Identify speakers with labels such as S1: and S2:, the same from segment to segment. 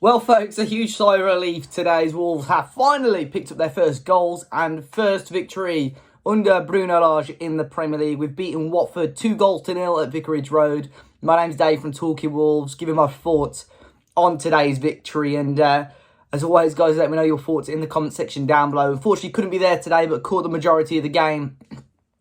S1: Well, folks, a huge sigh of relief today as Wolves have finally picked up their first goals and first victory under Bruno Lage in the Premier League. We've beaten Watford 2-0 at Vicarage Road. My name's Dave from Talking Wolves, giving my thoughts on today's victory. And as always, guys, let me know your thoughts in the comment section down below. Unfortunately, couldn't be there today, but caught the majority of the game,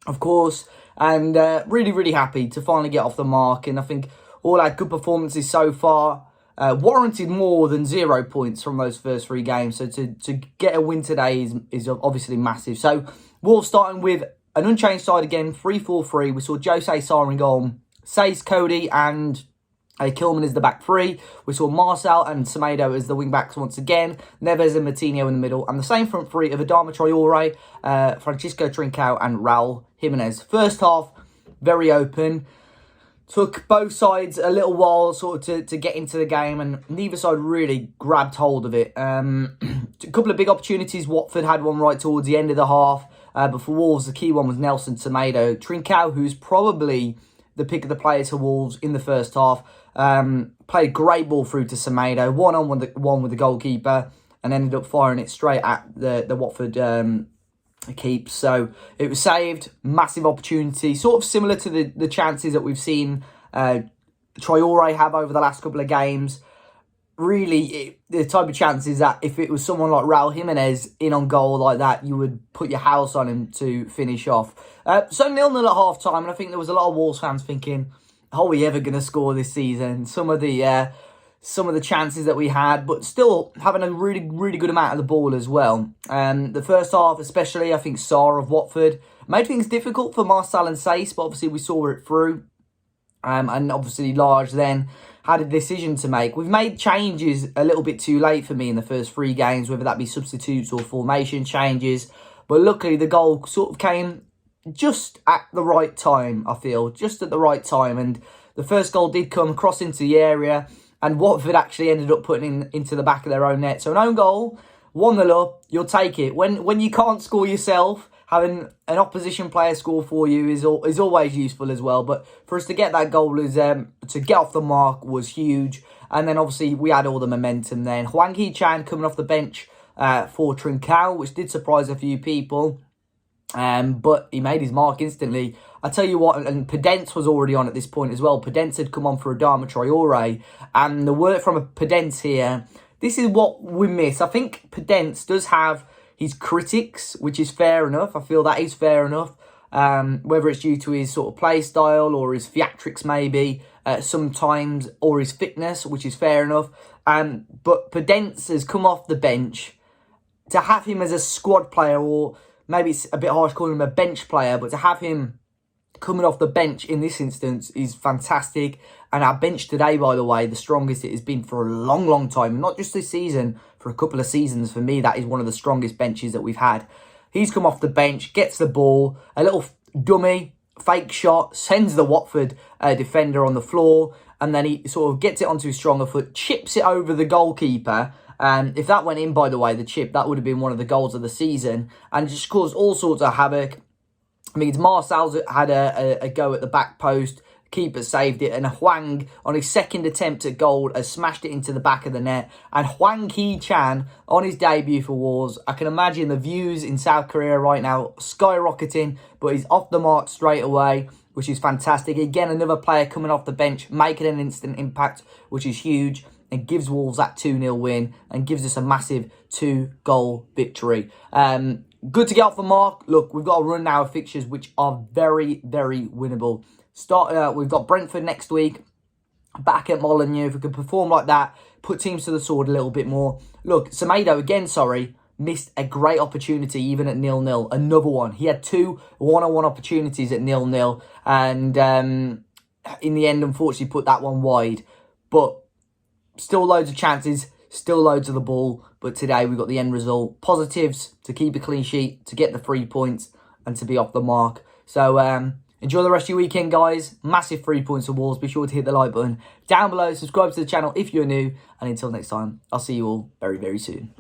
S1: of course. And really happy to finally get off the mark. And I think all our good performances so far warranted more than 0 points from those first 3 games. So to get a win today is obviously massive. So Wolves starting with an unchanged side again, 3-4-3. We saw Jose Sarr in goal, Sace, Cody and Kilman as the back 3. We saw Marcel and Semedo as the wing backs once again. Neves and Martinho in the middle. And the same front 3 of Adama Traore, Francisco Trincao and Raul Jimenez. First half, very open. Took both sides a little while sort of to get into the game, and neither side really grabbed hold of it. A couple of big opportunities. Watford had one right towards the end of the half. But for Wolves, the key one was Nelson Semedo. Trincao, who's probably the pick of the players for Wolves in the first half, played great ball through to Semedo. One with the goalkeeper, and ended up firing it straight at the Watford keep. So it was saved. Massive opportunity, sort of similar to the chances that we've seen Traore have over the last couple of games. Really, the type of chances that if it was someone like Raul Jimenez in on goal like that, you would put your house on him to finish off. So 0-0 at half time, and I think there was a lot of Wolves fans thinking, are we ever going to score this season? Some of the chances that we had, but still having a really good amount of the ball as well. The first half, especially, I think Sarr of Watford made things difficult for Marcel and Sace, but obviously we saw it through. And obviously Lage then had a decision to make. We've made changes a little bit too late for me in the first 3 games, whether that be substitutes or formation changes. But luckily the goal sort of came just at the right time, I feel. Just at the right time. And the first goal did come across into the area, and Watford actually ended up putting into the back of their own net. So an own goal, 1-0 up, you'll take it. When you can't score yourself, having an opposition player score for you is always useful as well. But for us to get that goal, to get off the mark, was huge. And then obviously we had all the momentum then. Hwang Hee-Chan coming off the bench for Trincao, which did surprise a few people. But he made his mark instantly. I tell you what, and Podence was already on at this point as well. Podence had come on for Adama Traore. And the word from a Podence here, this is what we miss. I think Podence does have his critics, which is fair enough. I feel that is fair enough. Whether it's due to his sort of play style or his theatrics maybe sometimes, or his fitness, which is fair enough. But Podence has come off the bench. To have him as a squad player, or maybe it's a bit harsh calling him a bench player, but to have him coming off the bench in this instance is fantastic. And our bench today, by the way, the strongest it has been for a long time. Not just this season, for a couple of seasons. For me, that is one of the strongest benches that we've had. He's come off the bench, gets the ball, a little dummy, fake shot, sends the Watford defender on the floor, and then he sort of gets it onto his stronger foot, chips it over the goalkeeper. If that went in, by the way, the chip, that would have been one of the goals of the season, and just caused all sorts of havoc. I mean, Marcel's had a go at the back post. Keeper saved it, and Hwang, on his second attempt at goal, has smashed it into the back of the net. And Hwang Hee-Chan, on his debut for Wolves, I can imagine the views in South Korea right now skyrocketing, but he's off the mark straight away, which is fantastic. Again, another player coming off the bench, making an instant impact, which is huge, and gives Wolves that 2-0 win, and gives us a massive 2-goal victory. Good to get off the mark. Look, we've got a run now of fixtures which are very winnable. We've got Brentford next week, back at Molineux. If we could perform like that, put teams to the sword a little bit more. Look, Semedo, again, missed a great opportunity even at 0-0. Another one. He had 2 one-on-one opportunities at 0-0. And in the end, unfortunately, put that one wide. But still loads of chances, still loads of the ball. But today, we got the end result. Positives, to keep a clean sheet, to get the 3 points, and to be off the mark. So, enjoy the rest of your weekend, guys. Massive 3 points for Wolves. Be sure to hit the like button down below. Subscribe to the channel if you're new. And until next time, I'll see you all very soon.